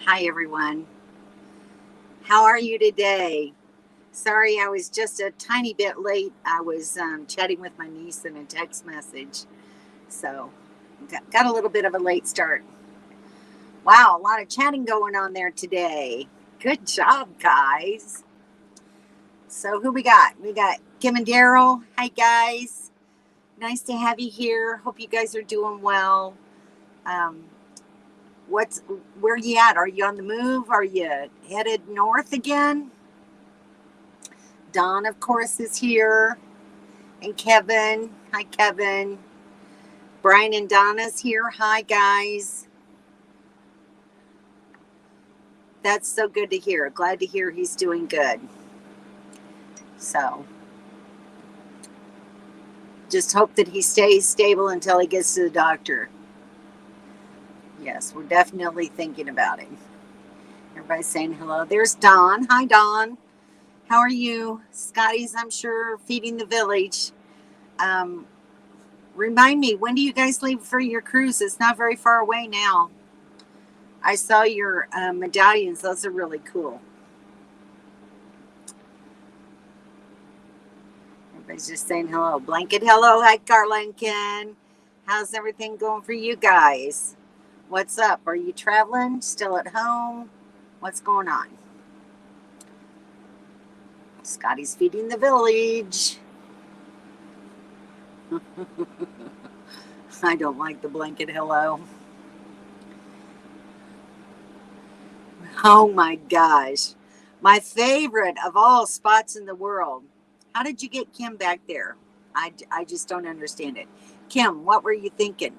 Hi, everyone. How are you today? Sorry, I was just a tiny bit late. I was chatting with my niece in a text message. So, got a little bit of a late start. Wow, a lot of chatting going on there today. Good job, guys. So, who we got? We got Kim and Daryl. Hi, guys. Nice to have you here. Hope you guys are doing well. Um, where you at? Are you on the move? Are you headed north again? Don, of course, is here. And Kevin. Hi, Kevin. Brian and Donna's here. Hi, guys. That's so good to hear. Glad to hear he's doing good. So, just hope that he stays stable until he gets to the doctor. Yes, we're definitely thinking about him. Everybody's saying hello. There's Don. Hi, Don. How are you? Scotty's, I'm sure, feeding the village. Remind me, when do you guys leave for your cruise? It's not very far away now. I saw your medallions. Those are really cool. Everybody's just saying hello. Blanket, hello. Hi, Carla and Ken. How's everything going for you guys? What's up? Are you traveling? Still at home? What's going on? Scotty's feeding the village. I don't like the blanket hello. Oh my gosh. My favorite of all spots in the world. How did you get Kim back there? I just don't understand it. Kim, what were you thinking?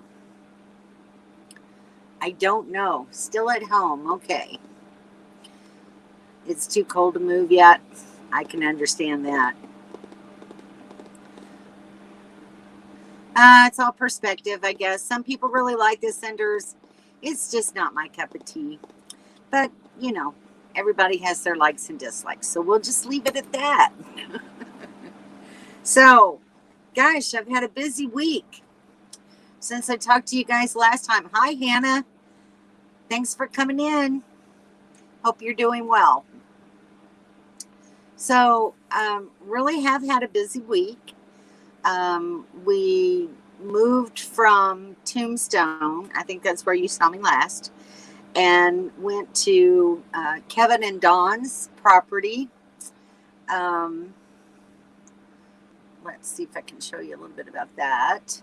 I don't know. Still at home. Okay. It's too cold to move yet. I can understand that. It's all perspective, I guess. Some people really like the cinders. It's just not my cup of tea. But, you know, everybody has their likes and dislikes. So we'll just leave it at that. So, gosh, I've had a busy week since I talked to you guys last time. Hi, Hannah. Thanks for coming in. Hope you're doing well. So, really have had a busy week. We moved from Tombstone, I think that's where you saw me last, and went to Kevin and Dawn's property. Let's see if I can show you a little bit about that.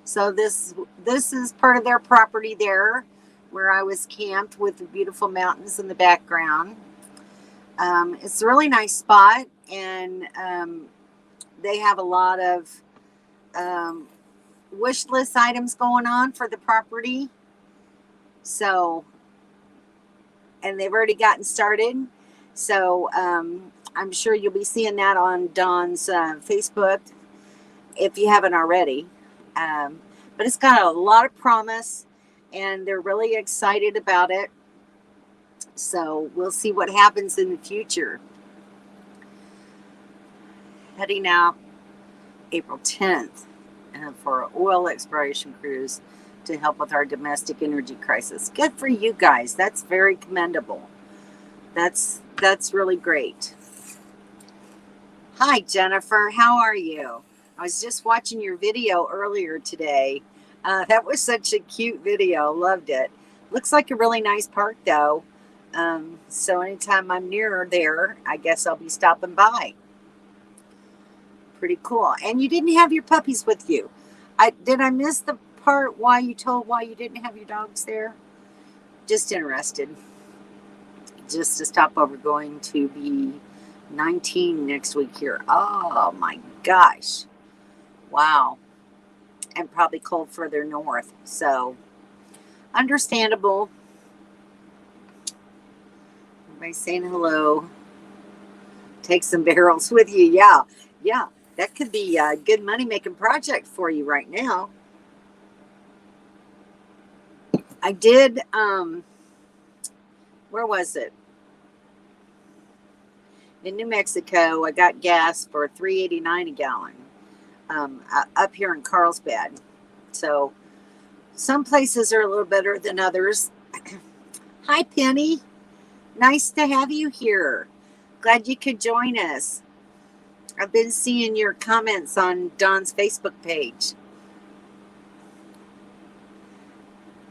So this is part of their property there, where I was camped with the beautiful mountains in the background. It's a really nice spot, and they have a lot of wish list items going on for the property. So, and they've already gotten started. So I'm sure you'll be seeing that on Dawn's Facebook if you haven't already. But it's got a lot of promise, and they're really excited about it. So we'll see what happens in the future. Heading out April 10th for an oil exploration cruise to help with our domestic energy crisis. Good for you guys. That's very commendable. That's really great. Hi, Jennifer. How are you? I was just watching your video earlier today. That was such a cute video. Loved it. Looks like a really nice park, though. So anytime I'm near there, I guess I'll be stopping by. Pretty cool. And you didn't have your puppies with you. Did I miss the part why you didn't have your dogs there? Just interested. Just to stop over, going to be 19 next week here. Oh my gosh. Wow. And probably cold further north. So understandable. Everybody saying hello. Take some barrels with you. Yeah. That could be a good money-making project for you right now. I did, where was it? In New Mexico, I got gas for $3.89 a gallon up here in Carlsbad. So some places are a little better than others. Hi, Penny. Nice to have you here. Glad you could join us. I've been seeing your comments on Dawn's Facebook page.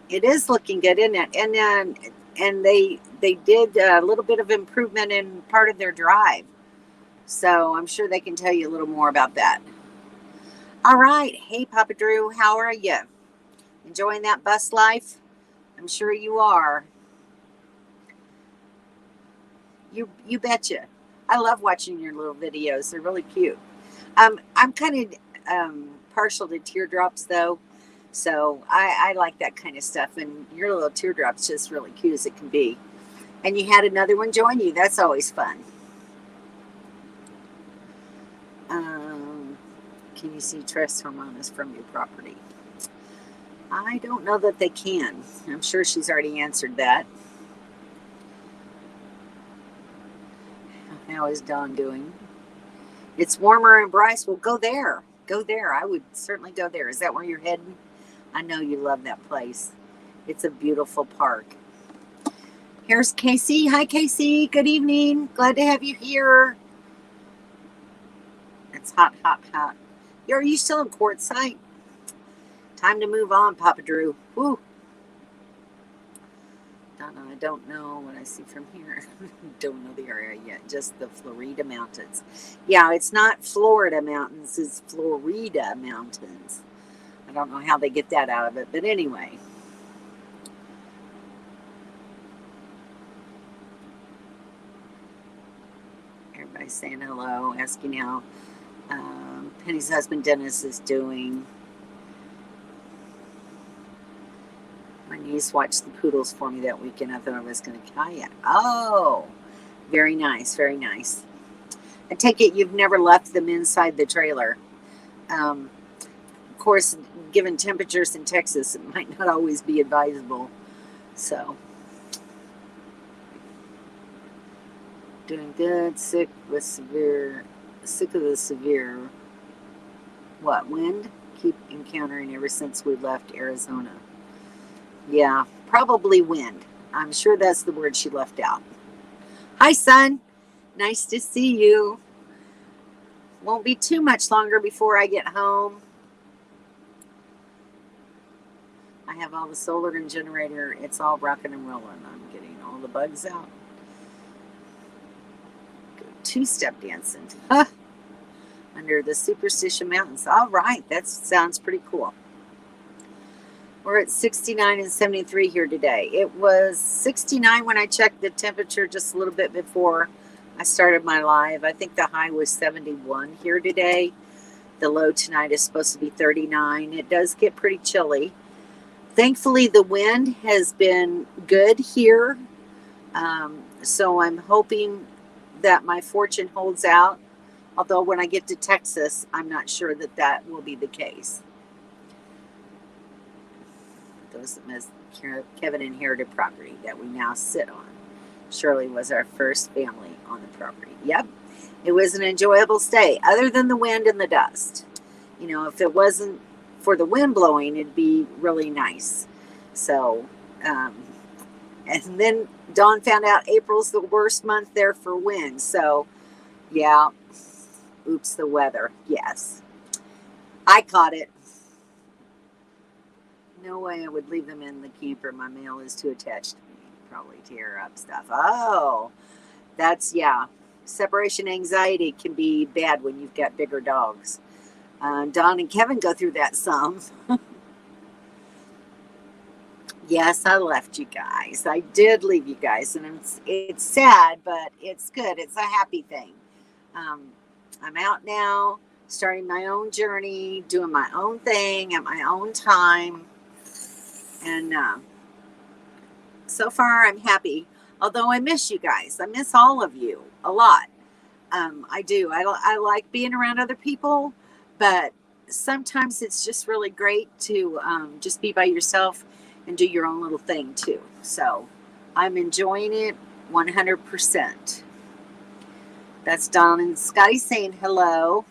It is looking good, isn't it? And they did a little bit of improvement in part of their drive. So I'm sure they can tell you a little more about that. All right. Hey, Papa Drew, how are you? Enjoying that bus life? I'm sure you are. You betcha. I love watching your little videos. They're really cute. I'm kind of partial to teardrops, though. So I like that kind of stuff. And your little teardrop's just really cute as it can be. And you had another one join you. That's always fun. Can you see trace hormones from your property? I don't know that they can. I'm sure she's already answered that. How is Dawn doing? It's warmer in Bryce. Well, go there. Go there. I would certainly go there. Is that where you're heading? I know you love that place. It's a beautiful park. Here's Casey. Hi, Casey. Good evening. Glad to have you here. It's hot, hot, hot. Are you still in Quartzsite? Time to move on, Papa Drew. Woo. I don't know what I see from here. Don't know the area yet. Just the Florida Mountains. Yeah, it's not Florida Mountains. It's Florida Mountains. I don't know how they get that out of it. But anyway. Everybody's saying hello. Asking how Penny's husband Dennis is doing. My niece watched the poodles for me that weekend. I thought I was going to kayak. Oh, very nice, very nice. I take it you've never left them inside the trailer. Of course, given temperatures in Texas, it might not always be advisable. So, doing good. Sick of the severe. What, wind? Keep encountering ever since we left Arizona. Yeah, probably wind. I'm sure that's the word she left out. Hi, son. Nice to see you. Won't be too much longer before I get home. I have all the solar and generator. It's all rocking and rolling. I'm getting all the bugs out. Go two-step dancing. Under the Superstition Mountains. All right, that sounds pretty cool. We're at 69 and 73 here today. It was 69 when I checked the temperature just a little bit before I started my live. I think the high was 71 here today. The low tonight is supposed to be 39. It does get pretty chilly. Thankfully, the wind has been good here. So I'm hoping that my fortune holds out. Although when I get to Texas, I'm not sure that that will be the case. Those that missed, Kevin inherited property that we now sit on. Shirley was our first family on the property. Yep, it was an enjoyable stay, other than the wind and the dust. You know, if it wasn't for the wind blowing, it'd be really nice. So, and then Dawn found out April's the worst month there for wind. So, yeah. Oops, the weather. Yes. I caught it. No way I would leave them in the keeper. My mail is too attached to me. Probably tear up stuff. Oh, that's, yeah. Separation anxiety can be bad when you've got bigger dogs. Don and Kevin go through that some. Yes, I left you guys. I did leave you guys. And it's sad, but it's good. It's a happy thing. I'm out now, starting my own journey, doing my own thing at my own time. And so far, I'm happy. Although I miss you guys. I miss all of you a lot. I do. I like being around other people, but sometimes it's just really great to just be by yourself and do your own little thing too. So I'm enjoying it 100%. That's Don and Scotty saying hello.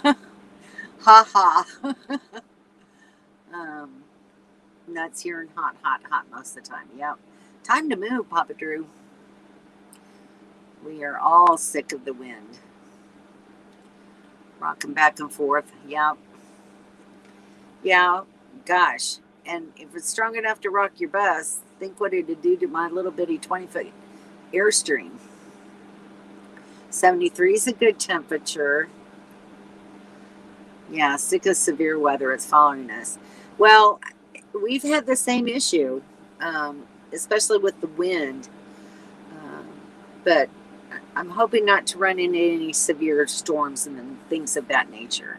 Ha ha. That's here and hot, hot, hot most of the time. Yep. Time to move, Papa Drew. We are all sick of the wind. Rocking back and forth. Yep. Yeah, gosh. And if it's strong enough to rock your bus, think what it'd do to my little bitty 20-foot Airstream. 73 is a good temperature. Yeah, sick of severe weather. It's following us. Well, we've had the same issue, especially with the wind. But I'm hoping not to run into any severe storms and things of that nature.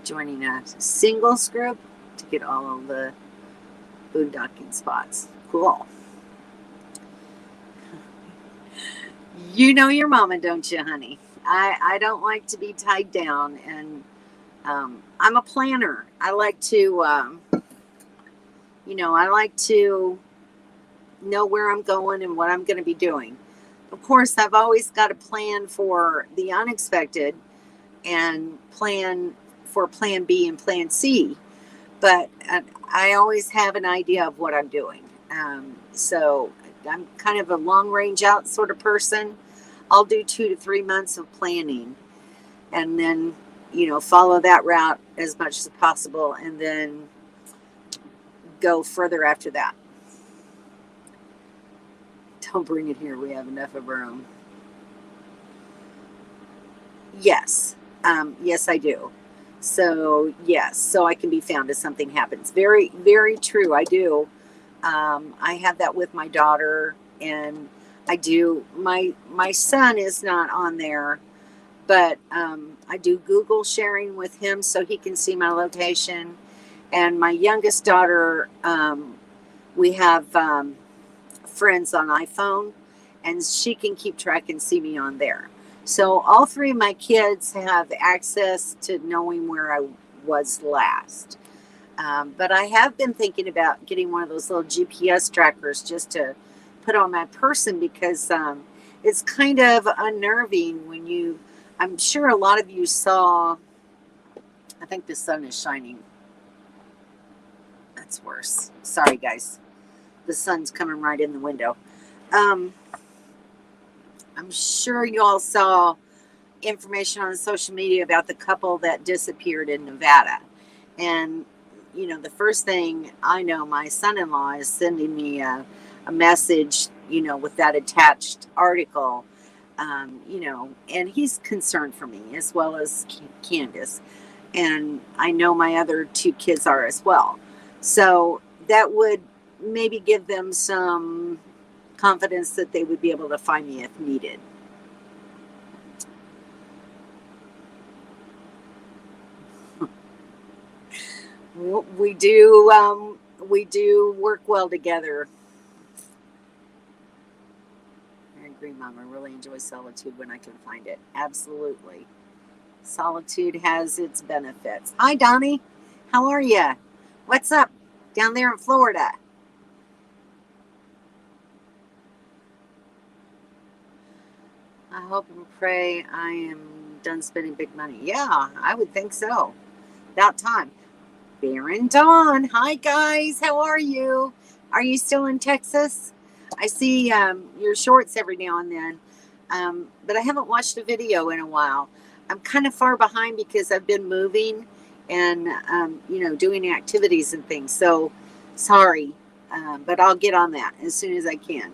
Joining a singles group to get all of the boondocking spots. Cool. You know your mama, don't you, honey? I don't like to be tied down, and I'm a planner. I like to, I like to know where I'm going and what I'm going to be doing. Of course, I've always got a plan for the unexpected and plan for plan B and plan C, but I always have an idea of what I'm doing. So I'm kind of a long range out sort of person. I'll do 2 to 3 months of planning and then, follow that route as much as possible and then go further after that. Don't bring it here. We have enough of our own. Yes. Yes, I do. So, yes. So I can be found if something happens. Very, very true. I do. I have that with my daughter, and I do. My son is not on there, but I do Google sharing with him so he can see my location. And my youngest daughter, we have friends on iPhone, and she can keep track and see me on there. So all 3 of my kids have access to knowing where I was last. But I have been thinking about getting one of those little GPS trackers just to put on my person because it's kind of unnerving when I'm sure a lot of you saw, I think the sun is shining. That's worse. Sorry, guys. The sun's coming right in the window. I'm sure you all saw information on social media about the couple that disappeared in Nevada. And, the first thing I know, my son-in-law is sending me a message, with that attached article, and he's concerned for me as well as Candace. And I know my other 2 kids are as well. So that would maybe give them some confidence that they would be able to find me if needed. We do work well together. I agree, Mom. I really enjoy solitude when I can find it. Absolutely. Solitude has its benefits. Hi, Donnie. How are you? What's up down there in Florida? I hope and pray I am done spending big money. Yeah, I would think so. About time. Baron Dawn. Hi, guys. How are you? Are you still in Texas? I see your shorts every now and then, but I haven't watched a video in a while. I'm kind of far behind because I've been moving and, doing activities and things. So, sorry, but I'll get on that as soon as I can.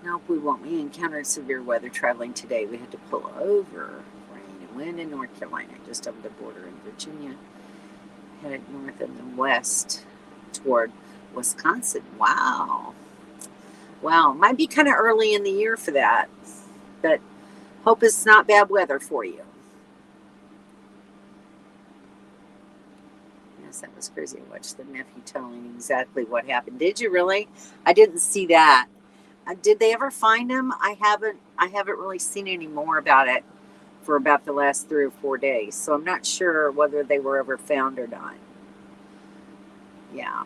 Nope, we won't. We encountered severe weather traveling today. We had to pull over. Rain and wind in North Carolina, just over the border in Virginia. Headed north and then west toward Wisconsin. Wow. Might be kind of early in the year for that, but hope it's not bad weather for you. Yes, that was crazy. I watched the nephew telling exactly what happened. Did you really? I didn't see that. Did they ever find him? I haven't really seen any more about it for about the last 3 or 4 days. So I'm not sure whether they were ever found or not. Yeah.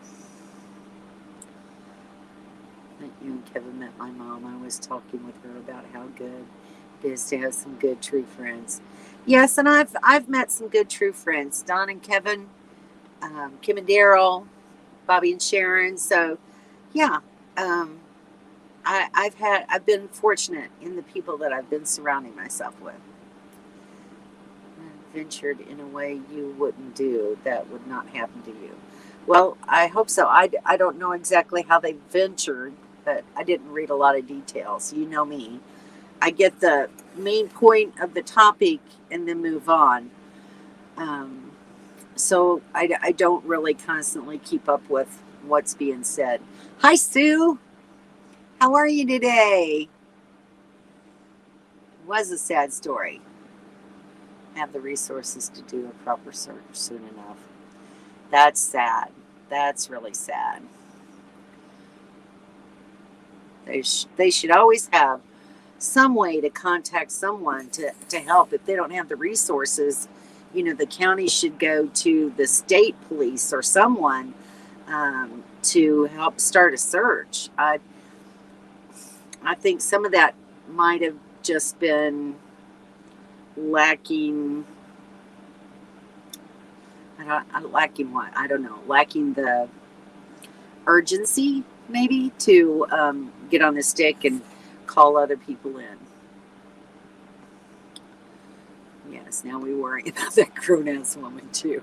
You and Kevin met my mom. I was talking with her about how good it is to have some good true friends. Yes, and I've met some good true friends. Don and Kevin, Kim and Daryl, Bobby and Sharon. So, yeah, I've been fortunate in the people that I've been surrounding myself with. Ventured in a way you wouldn't do that would not happen to you. Well, I hope so. I don't know exactly how they ventured, but I didn't read a lot of details. You know me. I get the main point of the topic and then move on. So I don't really constantly keep up with what's being said. Hi, Sue. How are you today? It was a sad story. Have the resources to do a proper search soon enough. That's sad. That's really sad. They should always have some way to contact someone to help. If they don't have the resources, the county should go to the state police or someone to help start a search. I think some of that might have just been lacking. Lacking what? I don't know. Lacking the urgency, maybe, to get on the stick and call other people in. Yes, now we worry about that grown-ass woman, too.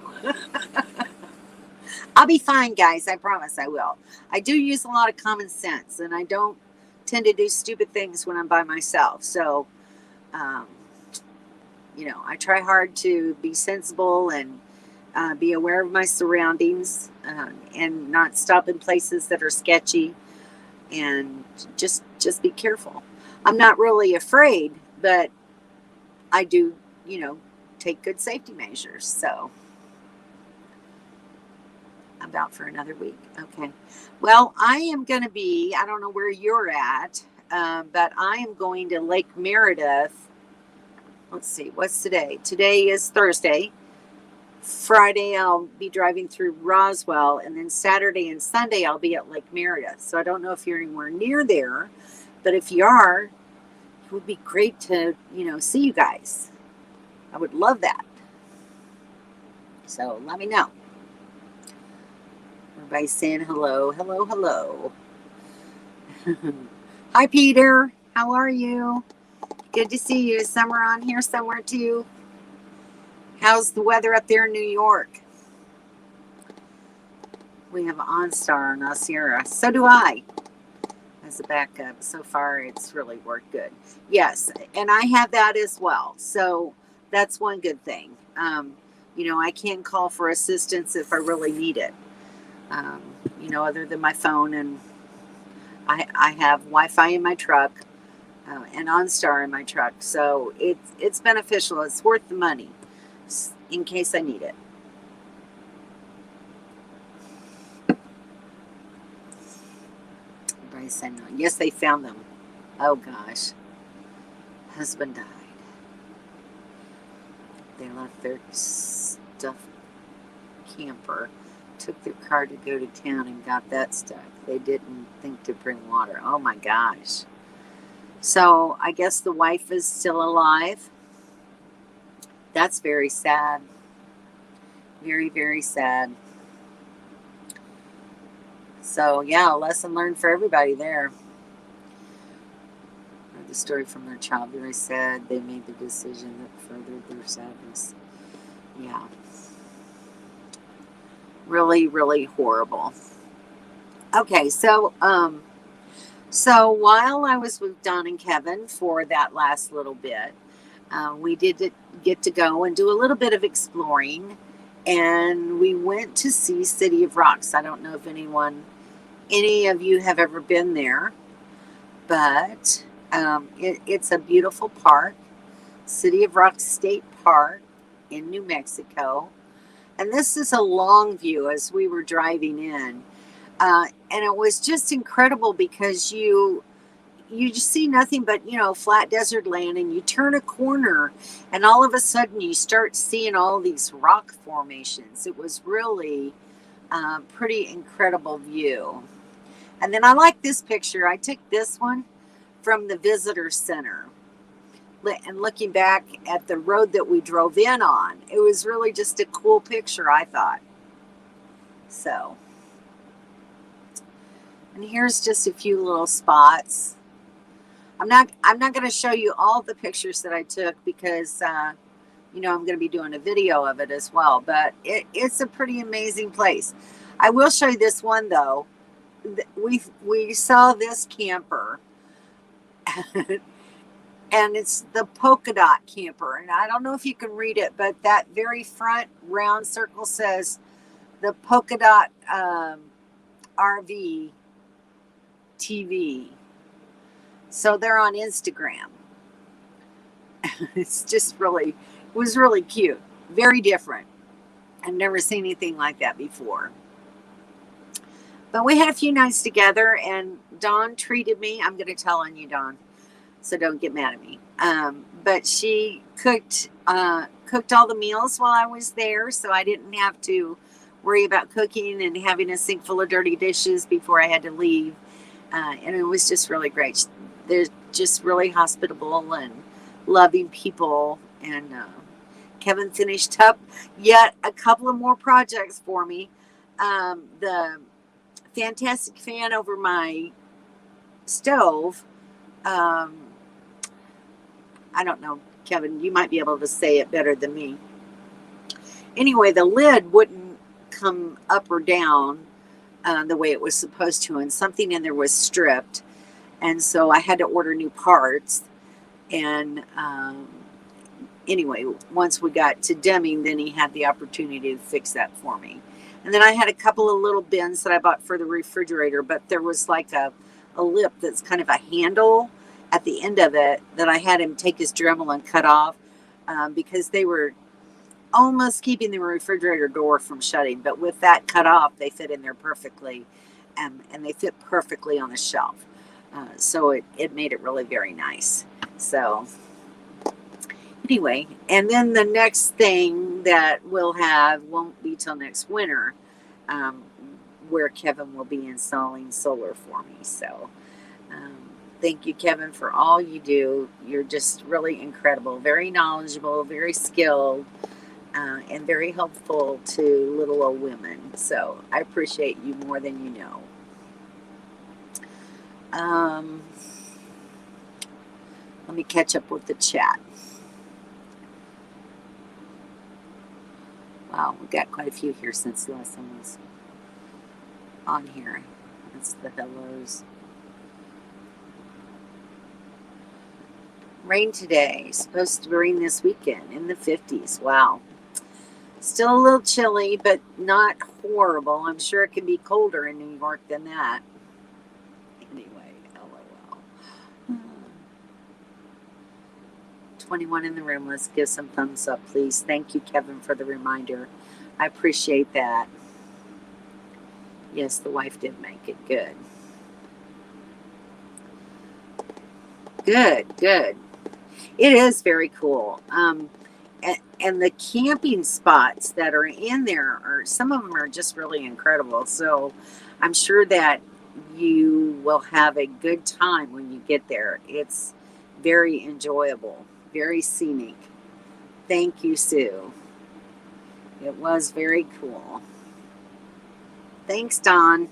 I'll be fine, guys. I promise I will. I do use a lot of common sense, and I don't tend to do stupid things when I'm by myself. So, I try hard to be sensible and be aware of my surroundings and not stop in places that are sketchy, and just be careful. I'm not really afraid, but I do, take good safety measures. So I'm out for another week. Okay. Well, I am going to be, I don't know where you're at, but I am going to Lake Meredith. Let's see, what's today? Today is Thursday. Friday, I'll be driving through Roswell, and then Saturday and Sunday, I'll be at Lake Meredith. So I don't know if you're anywhere near there, but if you are, it would be great to, see you guys. I would love that. So let me know. Everybody's saying hello, hello, hello. Hi, Peter. How are you? Good to see you. Summer on here somewhere, too. How's the weather up there in New York? We have OnStar on Sierra. So do I. As a backup. So far, it's really worked good. Yes, and I have that as well. So that's one good thing. I can call for assistance if I really need it. Other than my phone, and I have Wi-Fi in my truck and OnStar in my truck. So it's beneficial. It's worth the money in case I need it. Everybody's saying no. Yes, they found them. Oh gosh. Husband died. They left their stuff camper, took their car to go to town and got that stuck. They didn't think to bring water. Oh my gosh. So I guess the wife is still alive. That's very sad. Very, very sad. So, yeah, a lesson learned for everybody there. The story from their child, very sad. They made the decision that furthered their sadness. Yeah. Really, really horrible. Okay, so while I was with Don and Kevin for that last little bit, we did get to go and do a little bit of exploring, and we went to see City of Rocks. I don't know if any of you have ever been there, but it's a beautiful park, City of Rocks State Park in New Mexico. And this is a long view as we were driving in. And it was just incredible because you just see nothing but, flat desert land, and you turn a corner and all of a sudden you start seeing all these rock formations. It was really a pretty incredible view. And then I like this picture. I took this one from the visitor center. And looking back at the road that we drove in on, it was really just a cool picture, I thought. So, and here's just a few little spots. I'm not going to show you all the pictures that I took because I'm going to be doing a video of it as well, but it's a pretty amazing place. I will show you this one though. We saw this camper and it's the polka dot camper, and I don't know if you can read it, but that very front round circle says the polka dot RV TV. So they're on Instagram. It's just really, it was really cute. Very different. I've never seen anything like that before. But we had a few nights together, and Dawn treated me. I'm going to tell on you, Dawn, so don't get mad at me. But she cooked all the meals while I was there, so I didn't have to worry about cooking and having a sink full of dirty dishes before I had to leave. And it was just really great. They're just really hospitable and loving people. And Kevin finished up yet a couple of more projects for me. The fantastic fan over my stove. I don't know, Kevin, you might be able to say it better than me. Anyway, the lid wouldn't come up or down the way it was supposed to, and something in there was stripped, and so I had to order new parts. And anyway, once we got to Deming, then he had the opportunity to fix that for me. And then I had a couple of little bins that I bought for the refrigerator, but there was like a lip that's kind of a handle at the end of it that I had him take his Dremel and cut off because they were almost keeping the refrigerator door from shutting. But with that cut off, they fit in there perfectly, and they fit perfectly on the shelf. So it made it really very nice. So anyway, and then the next thing that we'll have won't be till next winter, where Kevin will be installing solar for me. So thank you, Kevin, for all you do. You're just really incredible, very knowledgeable, very skilled, and very helpful to little old women. So I appreciate you more than you know. Let me catch up with the chat. Wow, we got quite a few here since the last time was on here. That's the hellos. Rain today. Supposed to rain this weekend in the 50s. Wow. Still a little chilly, but not horrible. I'm sure it can be colder in New York than that. Anyway, LOL. 21 in the room. Let's give some thumbs up, please. Thank you, Kevin, for the reminder. I appreciate that. Yes, the wife did make it. Good. Good, good. It is very cool. And the camping spots that are in there, some of them are just really incredible. So I'm sure that you will have a good time when you get there. It's very enjoyable, very scenic. Thank you, Sue. It was very cool. Thanks, Don.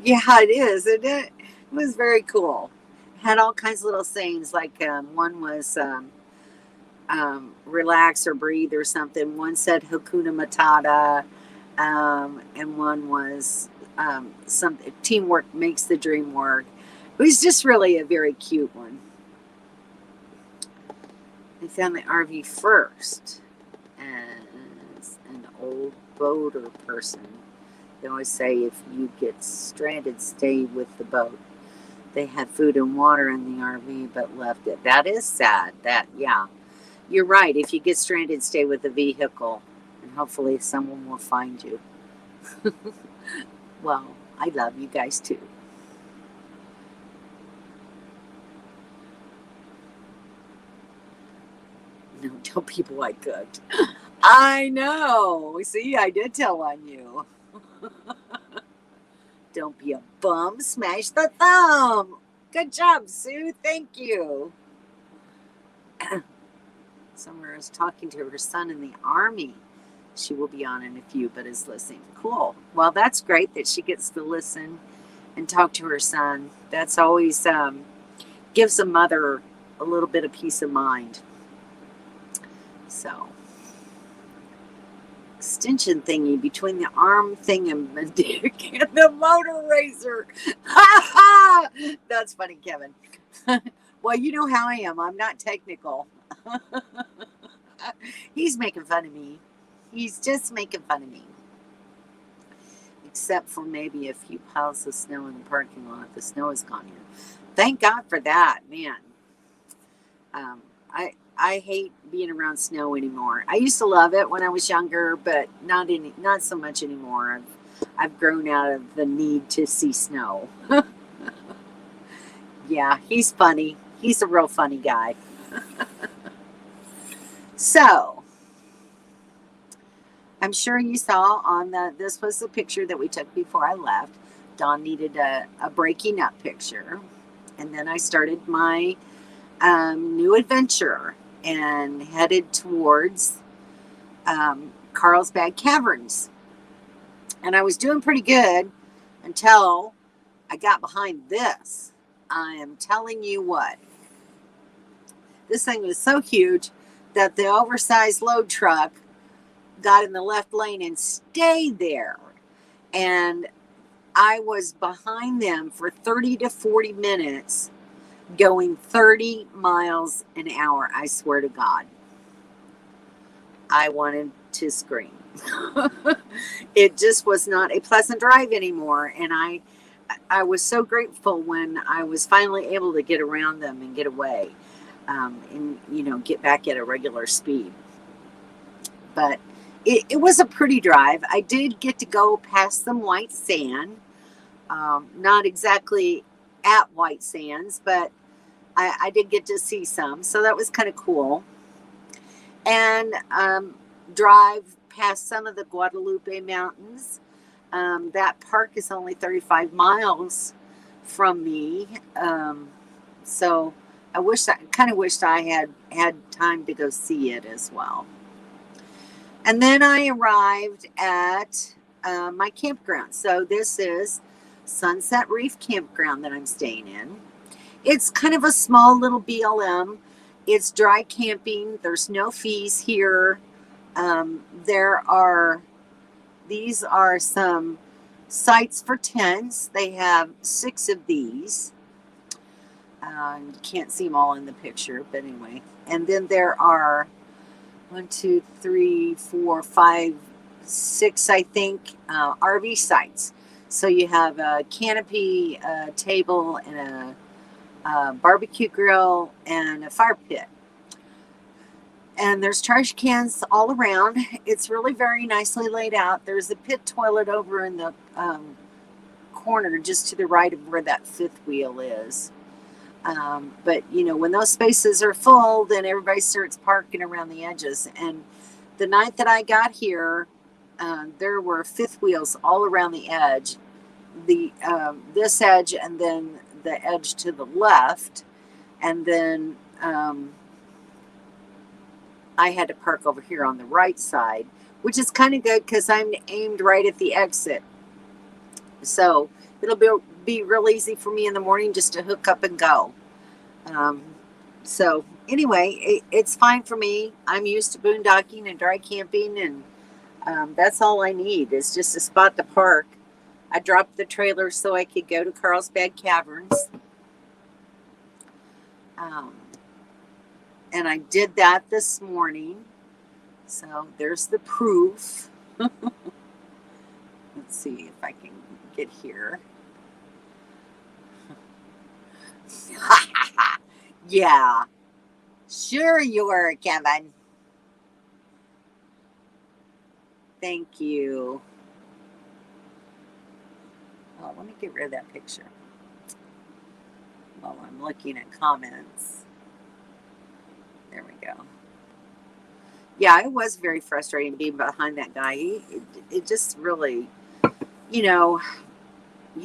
Yeah, it is. It was very cool. Had all kinds of little sayings, like one was relax or breathe or something. One said Hakuna Matata, and one was something, teamwork makes the dream work. It was just really a very cute one. I found the RV first as an old boater person. They always say if you get stranded, stay with the boat. They had food and water in the RV, but left it. That is sad. Yeah. You're right. If you get stranded, stay with the vehicle, and hopefully someone will find you. Well, I love you guys too. No, tell people I cooked. I know. See, I did tell on you. Don't be a bum. Smash the thumb. Good job, Sue. Thank you. Summer is talking to her son in the Army. She will be on in a few, but is listening. Cool. Well, that's great that she gets to listen and talk to her son. That's always gives a mother a little bit of peace of mind. So, extension thingy between the arm thingamgig and the motor racer. Ha ha! That's funny, Kevin. Well, you know how I am. I'm not technical. He's making fun of me. He's just making fun of me. Except for maybe a few piles of snow in the parking lot. The snow is gone here. Thank God for that, man. I hate being around snow anymore. I used to love it when I was younger, but not so much anymore. I've grown out of the need to see snow. Yeah, he's funny. He's a real funny guy. So, I'm sure you saw on this was the picture that we took before I left. Dawn needed a breaking up picture. And then I started my new adventure and headed towards Carlsbad Caverns. And I was doing pretty good until I got behind this. I am telling you what. This thing was so huge that the oversized load truck got in the left lane and stayed there. And I was behind them for 30 to 40 minutes going 30 miles an hour. I swear to God. I wanted to scream. It just was not a pleasant drive anymore. And I was so grateful when I was finally able to get around them and get away. And, get back at a regular speed. But it was a pretty drive. I did get to go past some white sand. Not exactly at White Sands, but I did get to see some. So that was kind of cool. And drive past some of the Guadalupe Mountains. That park is only 35 miles from me. So I kind of wished I had time to go see it as well. And then I arrived at my campground. So this is Sunset Reef Campground that I'm staying in. It's kind of a small little BLM. It's dry camping. There's no fees here. These are some sites for tents. They have 6 of these. You can't see them all in the picture, but anyway. And then there are 1, 2, 3, 4, 5, 6, I think, RV sites. So you have a canopy, a table, and a barbecue grill, and a fire pit. And there's trash cans all around. It's really very nicely laid out. There's a pit toilet over in the corner just to the right of where that fifth wheel is. But, when those spaces are full, then everybody starts parking around the edges. And the night that I got here, there were fifth wheels all around the edge. This edge and then the edge to the left. And then I had to park over here on the right side, which is kind of good because I'm aimed right at the exit. So it'll be real easy for me in the morning just to hook up and go. So anyway, it's fine for me. I'm used to boondocking and dry camping, and that's all I need is just a spot to park. I dropped the trailer so I could go to Carlsbad Caverns. And I did that this morning. So there's the proof. Let's see if I can get here. Yeah. Sure you were, Kevin. Thank you. Oh, let me get rid of that picture while I'm looking at comments. There we go. Yeah, it was very frustrating being behind that guy. It just really, you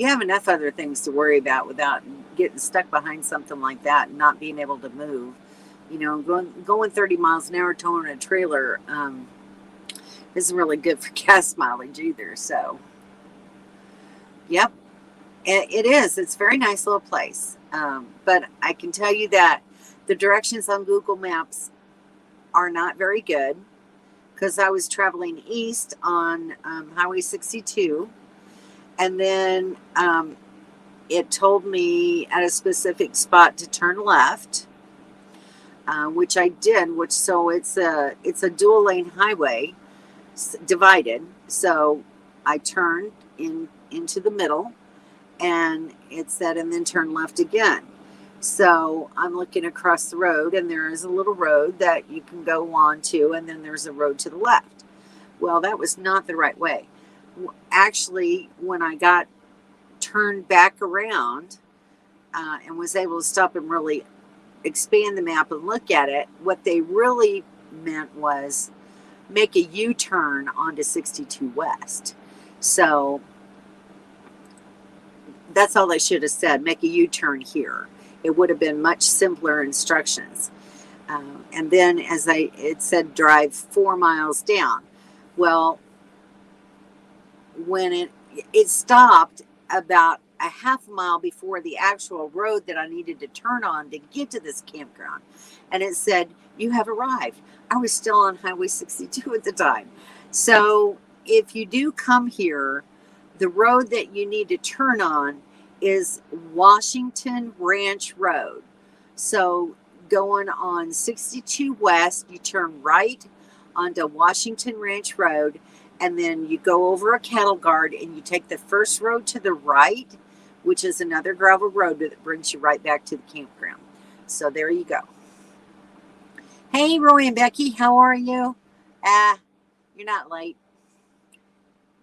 have enough other things to worry about without getting stuck behind something like that and not being able to move. Going 30 miles an hour towing a trailer. Isn't really good for gas mileage either. So, yep, it is. It's a very nice little place. But I can tell you that the directions on Google Maps are not very good, because I was traveling east on Highway 62, and then it told me at a specific spot to turn left, which I did. So it's a dual lane highway, divided. So I turned into the middle, and it said, and then turn left again. So I'm looking across the road, and there is a little road that you can go on to, and then there's a road to the left. Well, that was not the right way. Actually, when I got turned back around and was able to stop and really expand the map and look at it, what they really meant was make a U-turn onto 62 West. So that's all they should have said, make a U-turn here. It would have been much simpler instructions. And then it said drive 4 miles down. Well, when it stopped about a half a mile before the actual road that I needed to turn on to get to this campground. And it said, you have arrived. I was still on Highway 62 at the time. So if you do come here, the road that you need to turn on is Washington Ranch Road. So going on 62 West, you turn right onto Washington Ranch Road, and then you go over a cattle guard, and you take the first road to the right, which is another gravel road that brings you right back to the campground. So there you go. Hey, Roy and Becky, how are you? You're not late.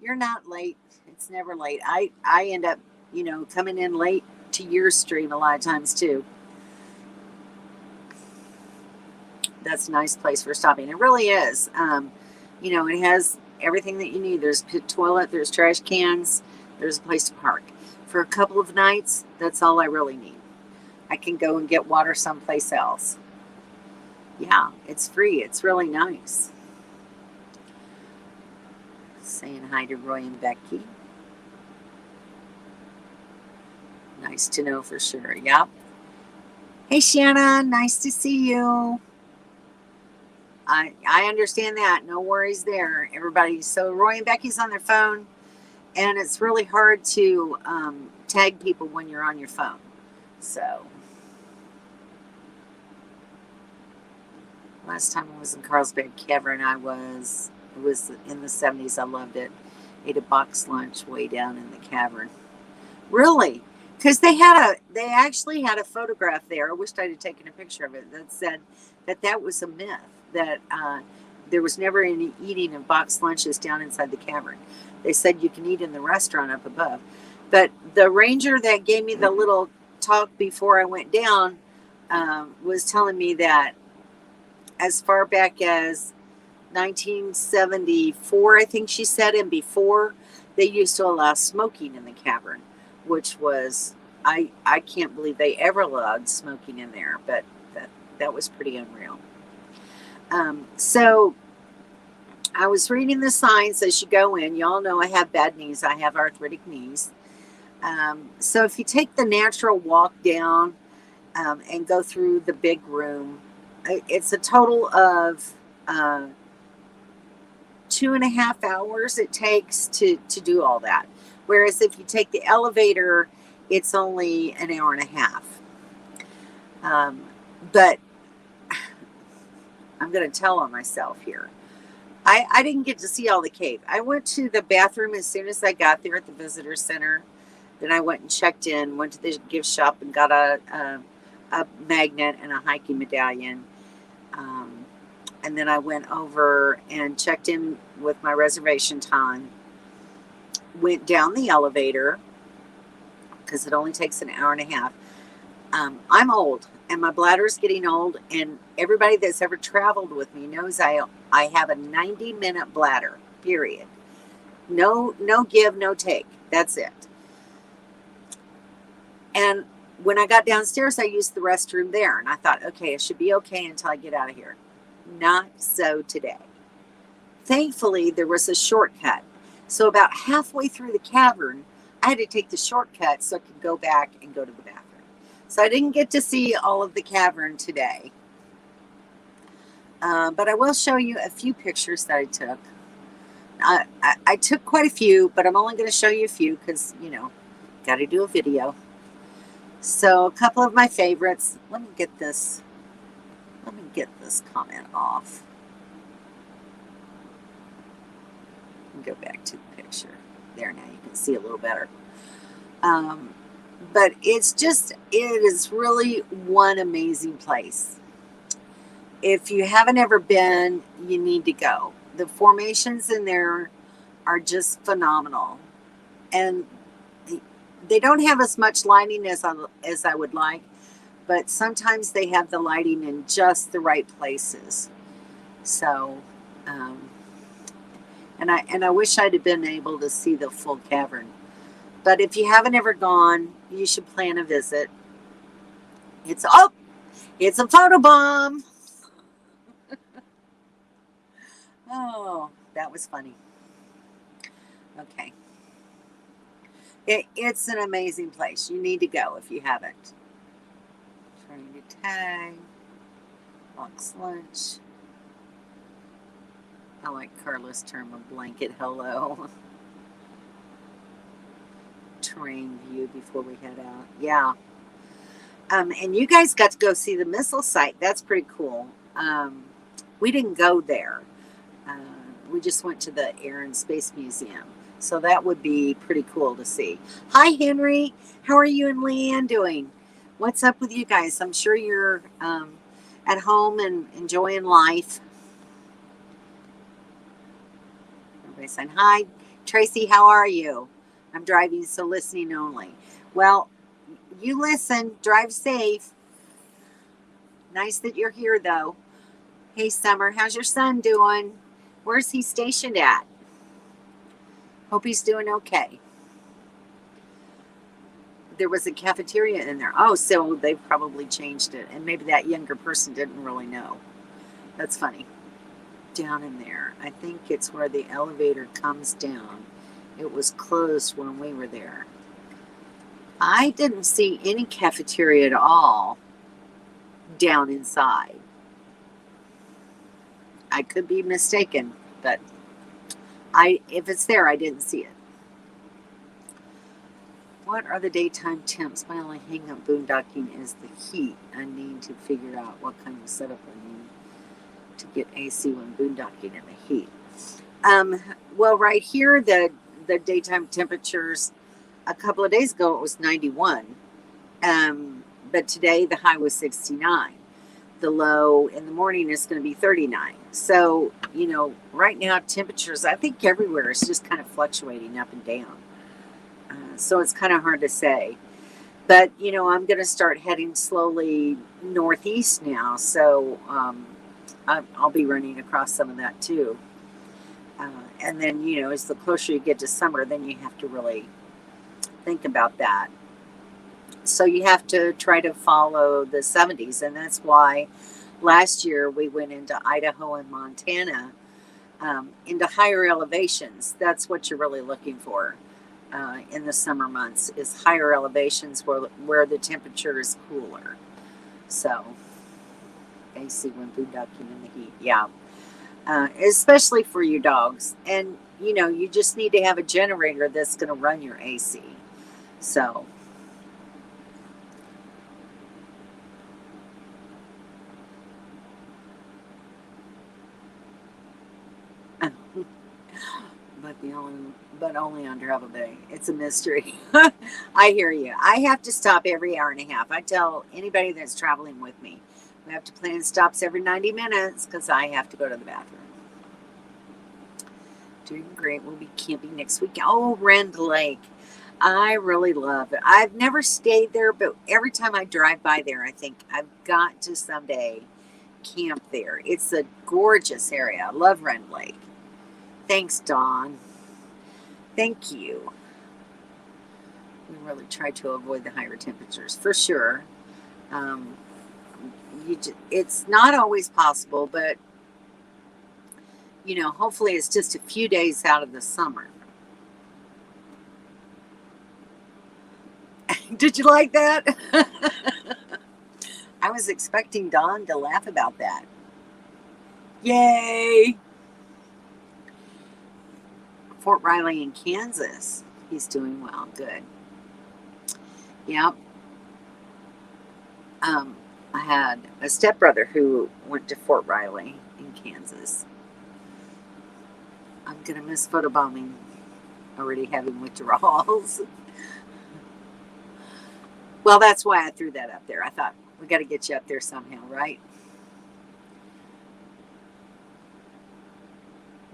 You're not late. It's never late. I end up, coming in late to your stream a lot of times too. That's a nice place for stopping. It really is. It has everything that you need. There's a toilet, there's trash cans, there's a place to park. For a couple of nights, that's all I really need. I can go and get water someplace else. Yeah, it's free. It's really nice. Saying hi to Roy and Becky. Nice to know for sure. Yep. Hey, Shannon. Nice to see you. I understand that. No worries there, everybody. So Roy and Becky's on their phone, and it's really hard to tag people when you're on your phone. So last time I was in Carlsbad Cavern, it was in the 70s. I loved it. Ate a box lunch way down in the cavern. Really? Because they actually had a photograph there. I wished I'd have taken a picture of it that said that was a myth, that there was never any eating of box lunches down inside the cavern. They said you can eat in the restaurant up above. But the ranger that gave me the little talk before I went down was telling me that as far back as 1974, I think she said, and before, they used to allow smoking in the cavern, which was, I can't believe they ever allowed smoking in there, but that was pretty unreal. So I was reading the signs as you go in. Y'all know I have bad knees. I have arthritic knees. So if you take the natural walk down and go through the big room, it's a total of 2.5 hours it takes to do all that. Whereas if you take the elevator, it's only an hour and a half. But I'm going to tell on myself here. I didn't get to see all the cave. I went to the bathroom as soon as I got there at the visitor center. Then I went and checked in, went to the gift shop and got a magnet and a hiking medallion. And then I went over and checked in with my reservation time. Went down the elevator because it only takes an hour and a half. I'm old and my bladder is getting old, and everybody that's ever traveled with me knows I have a 90-minute bladder, period. No give, no take. That's it. And when I got downstairs, I used the restroom there, and I thought, okay, it should be okay until I get out of here. Not so today. thankfully there was a shortcut. So about halfway through the cavern, I had to take the shortcut so I could go back and go to the bathroom. So I didn't get to see all of the cavern today. But I will show you a few pictures that I took. I took quite a few, but I'm only going to show you a few because, you know, got to do a video. So a couple of my favorites. Let me get this comment off. Go back to the picture. There, now you can see a little better. But it is really one amazing place. If you haven't ever been, you need to go. The formations in there are just phenomenal. And they don't have as much lighting as I would like, but sometimes they have the lighting in just the right places. So, and I wish I'd have been able to see the full cavern. But if you haven't ever gone, you should plan a visit. It's a photo bomb. Oh, that was funny. Okay. It's an amazing place. You need to go if you haven't. Trying to tag. Box lunch. I like Carla's term of blanket hello. Terrain view before we head out. Yeah. And you guys got to go see the missile site. That's pretty cool. We didn't go there. We just went to the Air and Space Museum. So that would be pretty cool to see. Hi, Henry. How are you and Leanne doing? What's up with you guys? I'm sure you're at home and enjoying life. Everybody's saying, hi, Tracy, how are you? I'm driving, so listening only. Well, you listen, drive safe. Nice that you're here, though. Hey, Summer, how's your son doing? Where's he stationed at? Hope he's doing okay. There was a cafeteria in there. Oh, so they've probably changed it. And maybe that younger person didn't really know. That's funny. Down in there. I think it's where the elevator comes down. It was closed when we were there. I didn't see any cafeteria at all down inside. I could be mistaken, but if it's there, I didn't see it. What are the daytime temps? My only hang up boondocking is the heat. I need to figure out what kind of setup I need to get AC when boondocking in the heat. Well, right here, the daytime temperatures, a couple of days ago, it was 91. But today, the high was 69. The low in the morning is going to be 39. So, you know, right now temperatures, I think everywhere is just kind of fluctuating up and down. So it's kind of hard to say. But, you know, I'm going to start heading slowly northeast now. So I'll be running across some of that too. And then, you know, as the closer you get to summer, then you have to really think about that. So you have to try to follow the 70s. And that's why last year we went into Idaho and Montana, into higher elevations. That's what you're really looking for in the summer months, is higher elevations where the temperature is cooler. So AC when boondocking in the heat. Yeah. Especially for your dogs. And, you know, you just need to have a generator that's going to run your AC. So... but only on Travel Day. It's a mystery. I hear you. I have to stop every hour and a half. I tell anybody that's traveling with me, we have to plan stops every 90 minutes because I have to go to the bathroom. Doing great. We'll be camping next week. Oh, Rend Lake. I really love it. I've never stayed there, but every time I drive by there, I think I've got to someday camp there. It's a gorgeous area. I love Rend Lake. Thanks, Dawn. Thank you. We really try to avoid the higher temperatures, for sure. It's not always possible, but hopefully it's just a few days out of the summer. Did you like that? I was expecting Don to laugh about that. Yay! Fort Riley in Kansas. He's doing well. Good. Yep. I had a stepbrother who went to Fort Riley in Kansas. I'm going to miss photobombing. Already having withdrawals. Well, that's why I threw that up there. I thought, we got to get you up there somehow, right?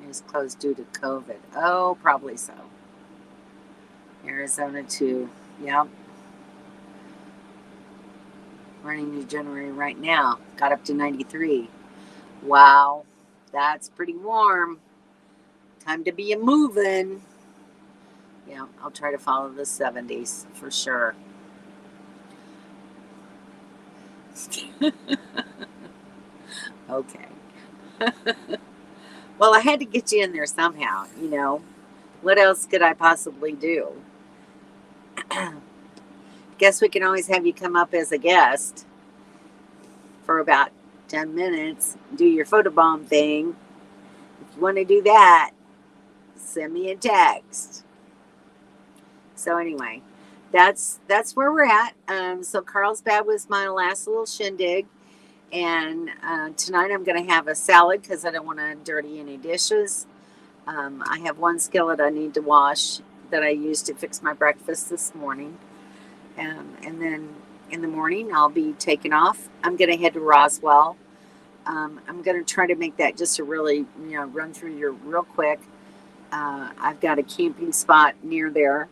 It was closed due to COVID. Oh, probably so. Arizona too. Yep. Running New January right now. Got up to 93. Wow. That's pretty warm. Time to be a moving. Yeah, I'll try to follow the 70s for sure. Okay. Well, I had to get you in there somehow, What else could I possibly do? Guess we can always have you come up as a guest for about 10 minutes, do your photobomb thing. If you want to do that, send me a text. So anyway, that's where we're at. So Carlsbad was my last little shindig. And tonight I'm going to have a salad because I don't want to dirty any dishes. I have one skillet I need to wash that I used to fix my breakfast this morning. And then in the morning I'll be taking off. I'm going to head to Roswell. I'm going to try to make that just a really, run through here real quick. I've got a camping spot near there.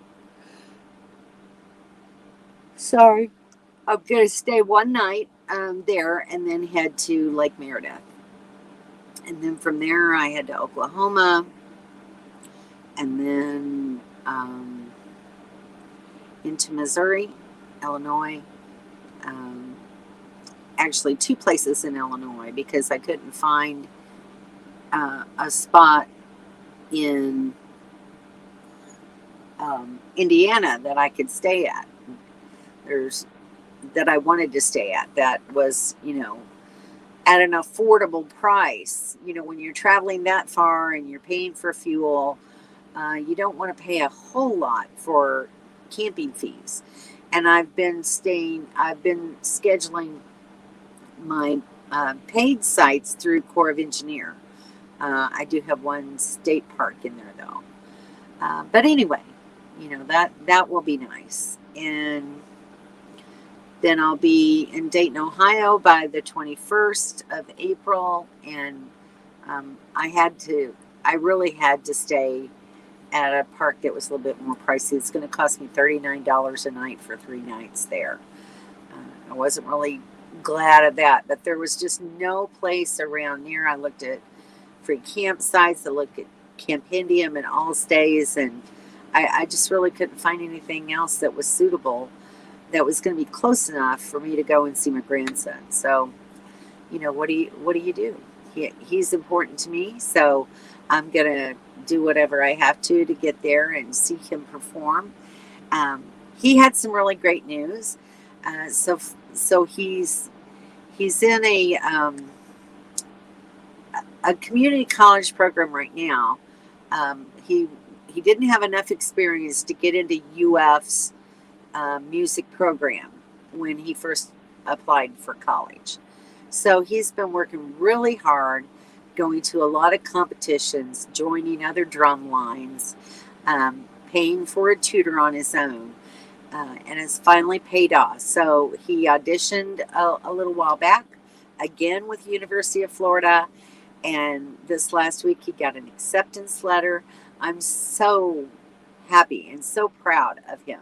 Sorry. I'm going to stay one night there and then head to Lake Meredith. And then from there I head to Oklahoma. And then into Missouri, Illinois. Actually, 2 places in Illinois because I couldn't find a spot in Indiana that I could stay at. That I wanted to stay at that was, at an affordable price. When you're traveling that far and you're paying for fuel, you don't want to pay a whole lot for camping fees. And I've been scheduling my paid sites through Corps of Engineer. I do have one state park in there though. But anyway, that will be nice. And then I'll be in Dayton, Ohio by the 21st of April. And I really had to stay at a park that was a little bit more pricey. It's going to cost me $39 a night for 3 nights there. I wasn't really glad of that, but there was just no place around near. I looked at free campsites. I looked at Campendium and All Stays, and I just really couldn't find anything else that was suitable, that was going to be close enough for me to go and see my grandson. So, what do you do? He's important to me, so I'm going to do whatever I have to get there and see him perform. He had some really great news. So he's in a community college program right now. He didn't have enough experience to get into UF's music program when he first applied for college. So he's been working really hard, going to a lot of competitions, joining other drum lines, paying for a tutor on his own, and it's finally paid off. So he auditioned a little while back, again with the University of Florida, and this last week he got an acceptance letter. I'm so happy and so proud of him.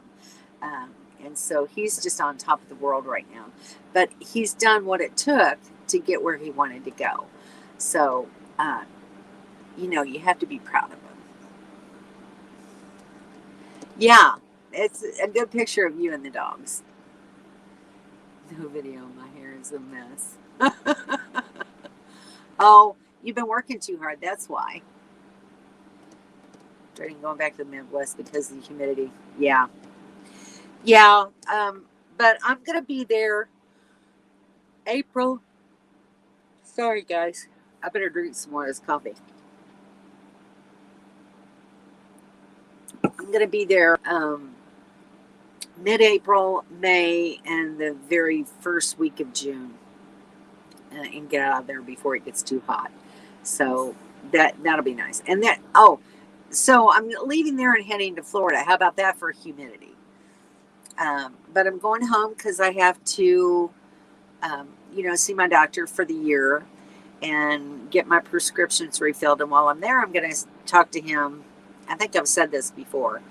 And so he's just on top of the world right now. But he's done what it took to get where he wanted to go. So, you have to be proud of him. Yeah, it's a good picture of you and the dogs. No video, my hair is a mess. Oh, You've been working too hard. That's why. Dreading going back to the Midwest because of the humidity. Yeah. Yeah. But I'm going to be there April. Sorry, guys. I better drink some more of this coffee. I'm going to be there mid-April, May, and the very first week of June, and get out of there before it gets too hot. So that'll be nice. And so I'm leaving there and heading to Florida. How about that for humidity? But I'm going home because I have to, see my doctor for the year and get my prescriptions refilled. And while I'm there, I'm going to talk to him. I think I've said this before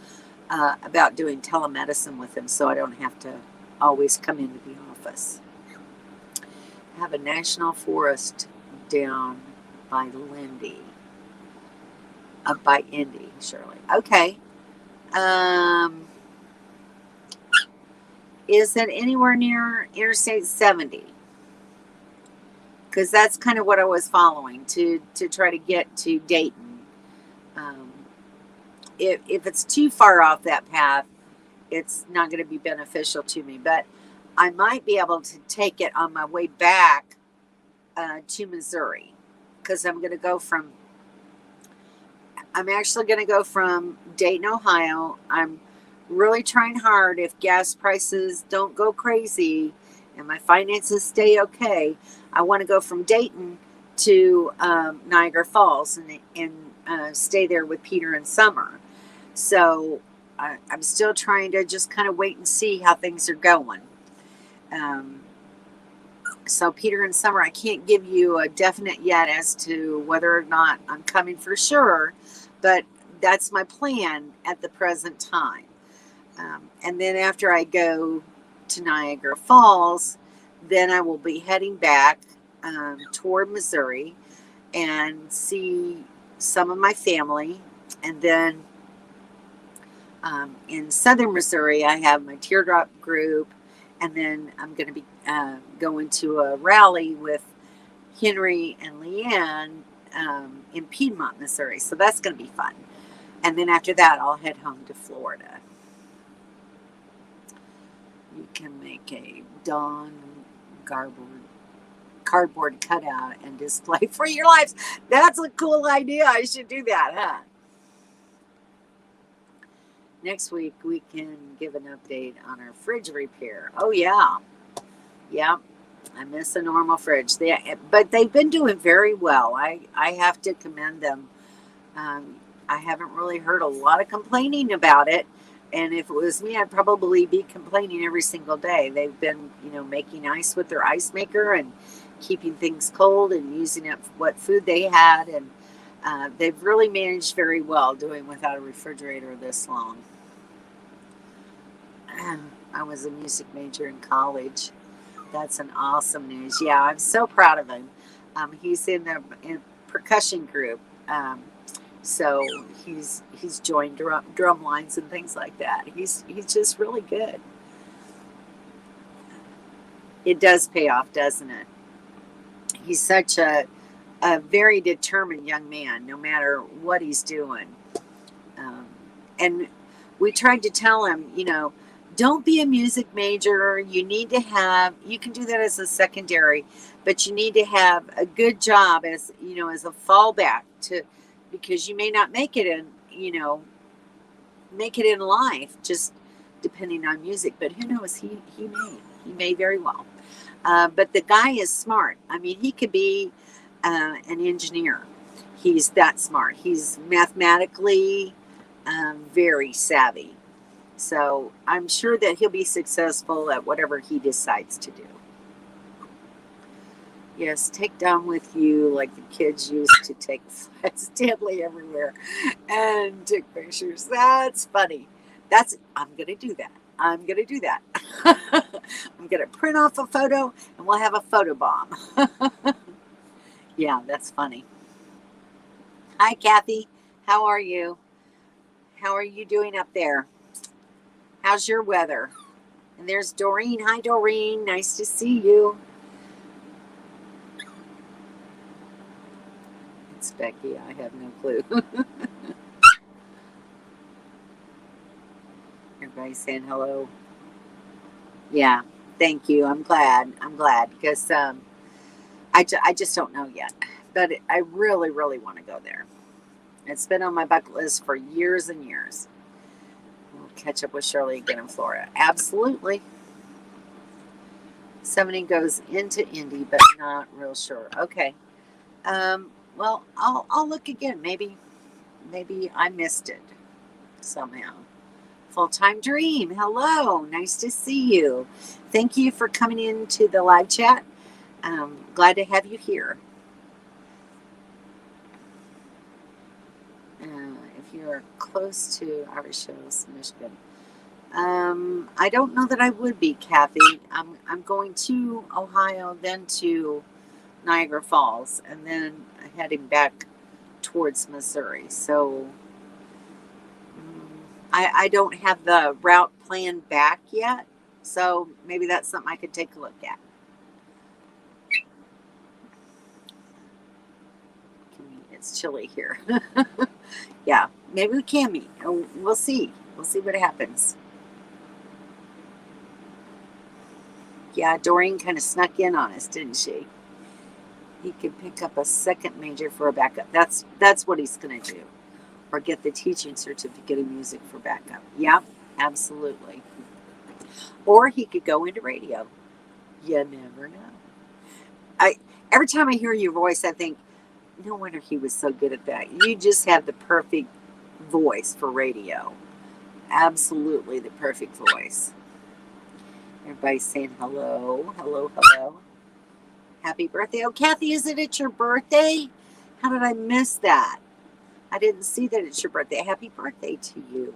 about doing telemedicine with him so I don't have to always come into the office. I have a national forest down by Lindy. Up by Indy, Shirley. Okay. Is it anywhere near Interstate 70? Because that's kind of what I was following to try to get to Dayton. If it's too far off that path, it's not going to be beneficial to me. But I might be able to take it on my way back to Missouri. Because I'm actually going to go from Dayton, Ohio. I'm really trying hard. If gas prices don't go crazy and my finances stay okay, I want to go from Dayton to Niagara Falls and stay there with Peter and Summer. So I'm still trying to just kind of wait and see how things are going. So Peter and Summer, I can't give you a definite yet as to whether or not I'm coming for sure, but that's my plan at the present time. And then after I go to Niagara Falls, then I will be heading back toward Missouri and see some of my family. And then in southern Missouri, I have my teardrop group. And then I'm going to be going to a rally with Henry and Leanne in Piedmont, Missouri. So that's going to be fun. And then after that, I'll head home to Florida. You can make a Dawn cardboard cutout and display for your lives. That's a cool idea. I should do that, huh? Next week, we can give an update on our fridge repair. Oh, yeah. Yeah. I miss a normal fridge. But they've been doing very well. I have to commend them. I haven't really heard a lot of complaining about it. And if it was me, I'd probably be complaining every single day. They've been, making ice with their ice maker and keeping things cold and using up what food they had. And they've really managed very well doing without a refrigerator this long. I was a music major in college. That's an awesome news. Yeah, I'm so proud of him. He's in the percussion group. So he's joined drum lines and things like that. He's just really good. It does pay off, doesn't it? He's such a very determined young man, no matter what he's doing. And we tried to tell him, don't be a music major. You need to you can do that as a secondary, but you need to have a good job as a fallback because you may not make it in life, just depending on music. But who knows? He may very well. But the guy is smart. I mean, he could be an engineer. He's that smart. He's mathematically very savvy. So I'm sure that he'll be successful at whatever he decides to do. Yes, take down with you like the kids used to take Fred Stanley everywhere and take pictures. That's funny. I'm going to do that. I'm going to print off a photo and we'll have a photo bomb. Yeah, that's funny. Hi, Kathy. How are you? How are you doing up there? How's your weather? And there's Doreen. Hi, Doreen. Nice to see you. Becky? I have no clue. Everybody's saying hello. Yeah, thank you. I'm glad. I'm glad because I just don't know yet. But I really, really want to go there. It's been on my bucket list for years and years. We'll catch up with Shirley again in Florida. Absolutely. Somebody goes into Indy, but not real sure. Okay. Well, I'll look again. Maybe I missed it somehow. Full-time dream. Hello. Nice to see you. Thank you for coming into the live chat. Glad to have you here. If you're close to Irish Hills, Michigan. I don't know that I would be, Kathy. I'm going to Ohio, then to Niagara Falls, and then heading back towards Missouri. So I don't have the route planned back yet. So maybe that's something I could take a look at. It's chilly here. Yeah, maybe we can meet. We'll see. We'll see what happens. Yeah, Doreen kind of snuck in on us, didn't she? He could pick up a second major for a backup. That's what he's going to do. Or get the teaching certificate in music for backup. Yeah, absolutely. Or he could go into radio. You never know. Every time I hear your voice, I think, no wonder he was so good at that. You just have the perfect voice for radio. Absolutely the perfect voice. Everybody's saying hello, hello, hello. Happy birthday. Oh, Kathy, is it your birthday? How did I miss that? I didn't see that it's your birthday. Happy birthday to you.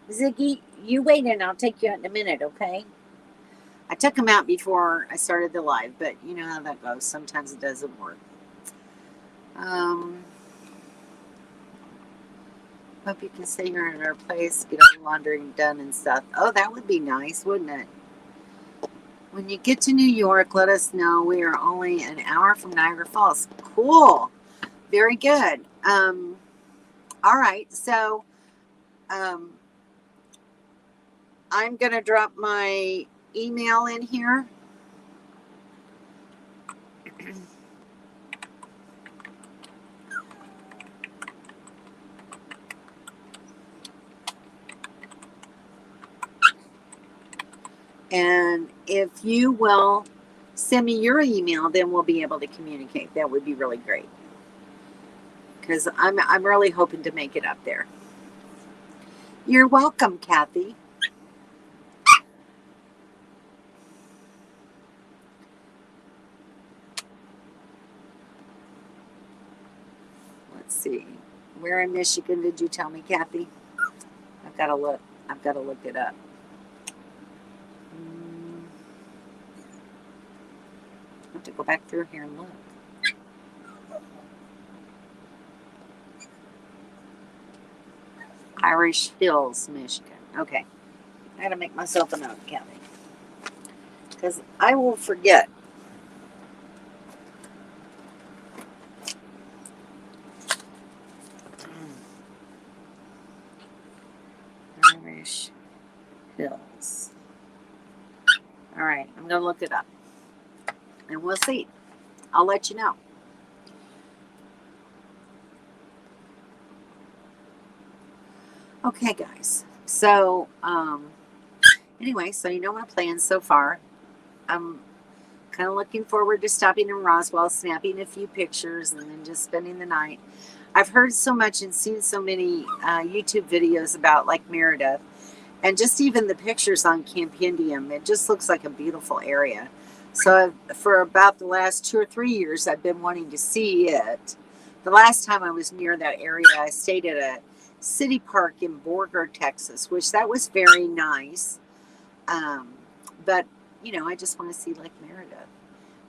Ziggy, you wait and I'll take you out in a minute, okay? I took him out before I started the live, but you know how that goes. Sometimes it doesn't work. Hope you can stay here in our place, get all the laundry done and stuff. Oh, that would be nice, wouldn't it? When you get to New York, let us know. We are only an hour from Niagara Falls. Cool. Very good. All right. So I'm going to drop my email in here. And if you will send me your email, then we'll be able to communicate. That would be really great. Because I'm really hoping to make it up there. You're welcome, Kathy. Let's see. Where in Michigan did you tell me, Kathy? I've got to look. I've got to look it up. I have to go back through here and look. Irish Hills, Michigan. Okay. I gotta make myself a note, Kathy. Because I will forget. Irish Hills. All right, I'm gonna look it up. And we'll see. I'll let you know. Okay, guys. So, anyway, so you know my plans so far. I'm kind of looking forward to stopping in Roswell, snapping a few pictures, and then just spending the night. I've heard so much and seen so many YouTube videos about like Meredith, and just even the pictures on Campendium. It just looks like a beautiful area. So for about the last 2 or 3 years, I've been wanting to see it. The last time I was near that area, I stayed at a city park in Borger, Texas, which that was very nice. But, you know, I just want to see Lake Meredith.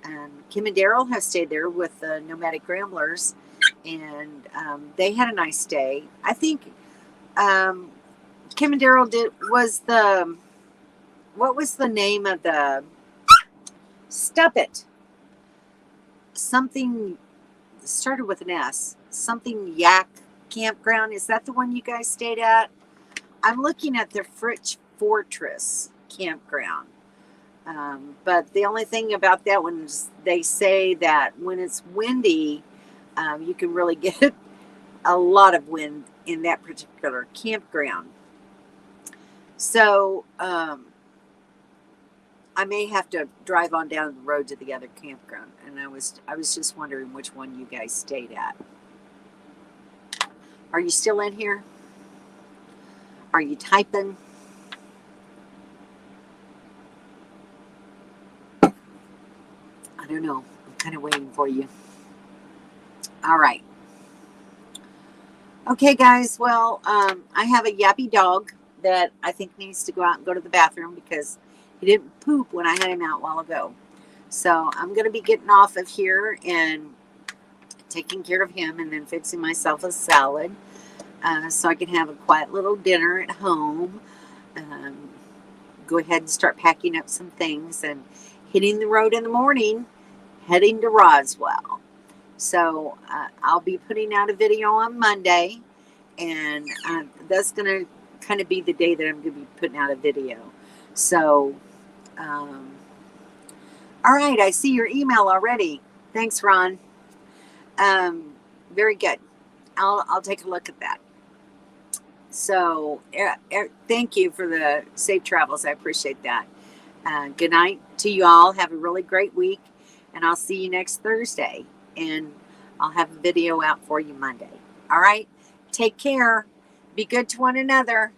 And Kim and Daryl have stayed there with the Nomadic Ramblers, and they had a nice day. I think Kim and Daryl what was the name of the Stop it. Something started with an S. Something Yak Campground. Is that the one you guys stayed at? I'm looking at the Fritch Fortress Campground. But the only thing about that one is they say that when it's windy, you can really get a lot of wind in that particular campground. So I may have to drive on down the road to the other campground. And I was just wondering which one you guys stayed at. Are you still in here? Are you typing? I don't know. I'm kind of waiting for you. All right. Okay, guys. Well, I have a yappy dog that I think needs to go out and go to the bathroom because he didn't poop when I had him out a while ago. So I'm going to be getting off of here and taking care of him and then fixing myself a salad so I can have a quiet little dinner at home. Go ahead and start packing up some things and hitting the road in the morning, heading to Roswell. So I'll be putting out a video on Monday, and that's going to kind of be the day that I'm going to be putting out a video. So, all right, I see your email already. Thanks, Ron. Very good. I'll take a look at that. So thank you for the safe travels. I appreciate that. Good night to you all. Have a really great week, and I'll see you next Thursday. And I'll have a video out for you Monday. All right. Take care. Be good to one another.